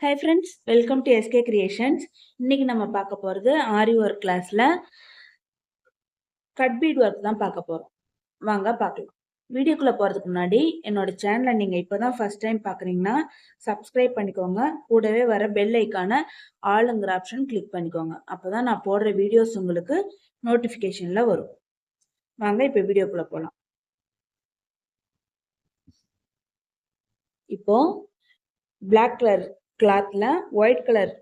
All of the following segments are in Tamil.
Hi friends, welcome to SK Creations. இன்னைக்கு நம்ம பார்க்க போறது ஆரி ஒர்க் கிளாஸ்ல கட் பீட் ஒர்க் தான் பார்க்க போறோம். வாங்க பார்க்கலாம். வீடியோக்குள்ள போறதுக்கு முன்னாடி என்னோட சேனலை நீங்க இப்பதான் ஃபர்ஸ்ட் டைம் பார்க்குறீங்கன்னா சப்ஸ்கிரைப் பண்ணிக்கோங்க. கூடவே வர பெல் ஐக்கான ஆளுங்கிற ஆப்ஷன் கிளிக் பண்ணிக்கோங்க. அப்பதான் நான் போடுற வீடியோஸ் உங்களுக்கு நோட்டிஃபிகேஷன்ல வரும். வாங்க இப்போ வீடியோக்குள்ள போகலாம். இப்போ பிளாக் கலர் கிளாத்ல ஒயிட் கலர்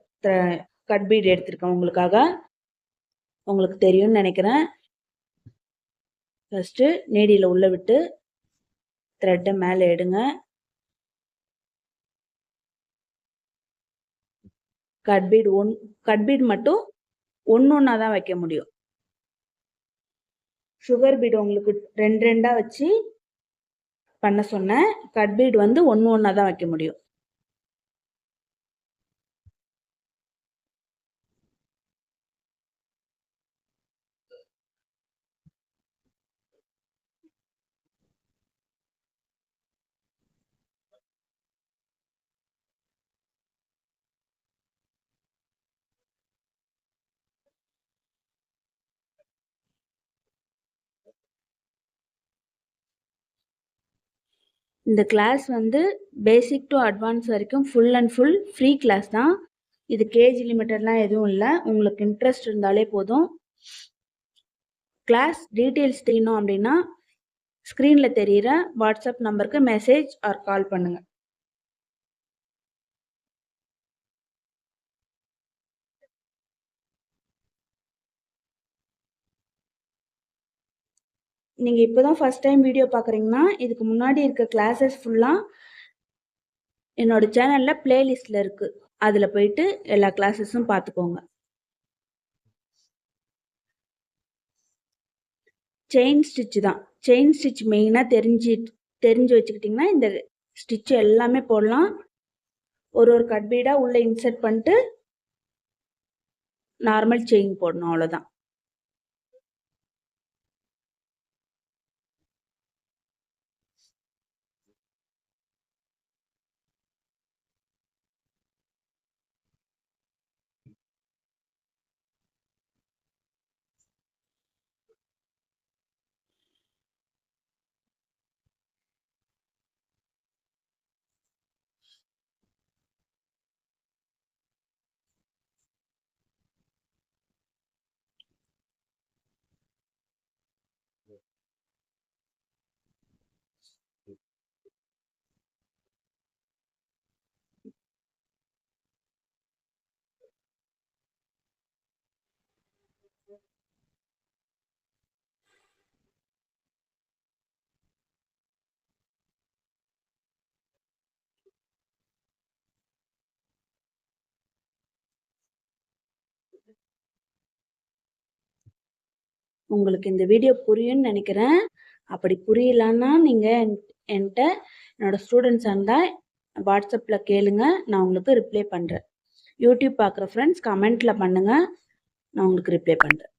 கட் பீட் எடுத்திருக்கேன் உங்களுக்காக. உங்களுக்கு தெரியும்னு நினைக்கிறேன். ஃபர்ஸ்ட் நீடியில் உள்ள விட்டு த்ரெட்டை மேலே எடுங்க. கட் பீட் மட்டும் ஒன்றா தான் வைக்க முடியும். சுகர் பீட் உங்களுக்கு ரெண்டா வச்சு பண்ண சொன்னேன். கட் பீட் வந்து ஒன்றா தான் வைக்க முடியும். இந்த கிளாஸ் வந்து பேசிக் டு அட்வான்ஸ் வரைக்கும் full and full free class தான். இது கேஜ் லிமிட்டட்லாம் எதுவும் இல்லை. உங்களுக்கு இன்ட்ரெஸ்ட் இருந்தாலே போதும். கிளாஸ் டீட்டெயில்ஸ் தெரியணும் அப்படின்னா ஸ்க்ரீனில் தெரிகிற வாட்ஸ்அப் நம்பருக்கு மெசேஜ் ஆர் கால் பண்ணுங்கள். நீங்கள் இப்போ தான் ஃபஸ்ட் டைம் வீடியோ பார்க்குறீங்கன்னா இதுக்கு முன்னாடி இருக்க கிளாஸஸ் ஃபுல்லாக என்னோட சேனலில் பிளேலிஸ்டில் இருக்குது. அதில் போயிட்டு எல்லா கிளாஸஸும் பார்த்துக்கோங்க. செயின் ஸ்டிச் தான். செயின் ஸ்டிச் மெயினாக தெரிஞ்சு வச்சுக்கிட்டிங்கன்னா இந்த ஸ்டிச் எல்லாமே போடலாம். ஒரு கட் பீடாக உள்ளே இன்சர்ட் பண்ணிட்டு நார்மல் செயின் போடணும், அவ்வளோதான். உங்களுக்கு இந்த வீடியோ புரியும்னு நினைக்கிறேன். அப்படி புரியலன்னா நீங்கள் என்கிட்ட என்னோட ஸ்டூடெண்ட்ஸ் இருந்தால் வாட்ஸ்அப்பில் கேளுங்க, நான் உங்களுக்கு ரிப்ளை பண்ணுறேன். யூடியூப் பார்க்குற ஃப்ரெண்ட்ஸ் கமெண்ட்டில் பண்ணுங்கள், நான் உங்களுக்கு ரிப்ளை பண்ணுறேன்.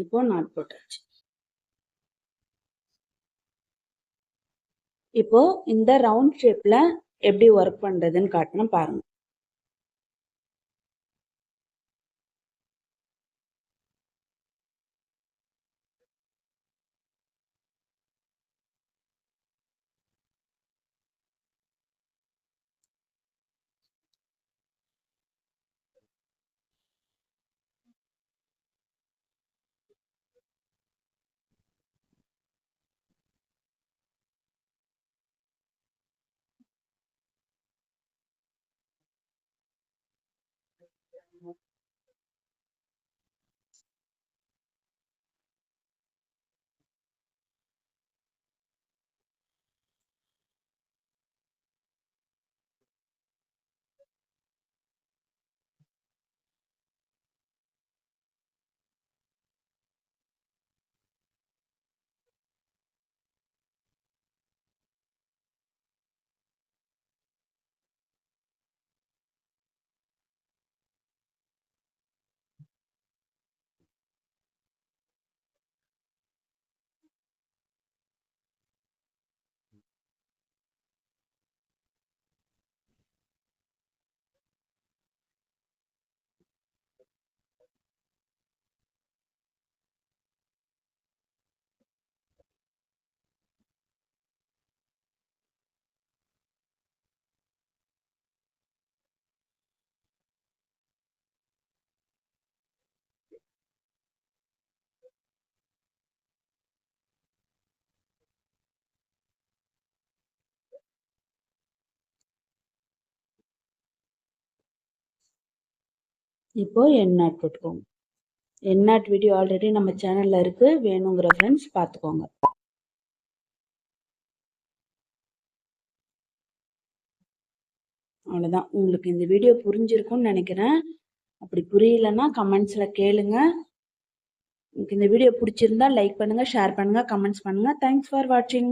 இப்போ நாட் போட்டாச்சு. இப்போ இந்த ரவுண்ட் ஷேப்பில் எப்படி ஒர்க் பண்ணுறதுன்னு காட்டணும் பாருங்கள். இப்போ என்நாட் போட்டுக்கோங்க. என்நாட் வீடியோ ஆல்ரெடி நம்ம சேனல்ல இருக்கு, வேணுங்கிற ஃப்ரெண்ட்ஸ் பார்த்துக்கோங்க. அவ்வளோதான். உங்களுக்கு இந்த வீடியோ புரிஞ்சிருக்கும்னு நினைக்கிறேன். அப்படி புரியலன்னா கமெண்ட்ஸ்ல கேளுங்க. உங்களுக்கு இந்த வீடியோ பிடிச்சிருந்தா லைக் பண்ணுங்க, ஷேர் பண்ணுங்க, கமெண்ட்ஸ் பண்ணுங்க. தேங்க்ஸ் ஃபார் வாட்சிங்.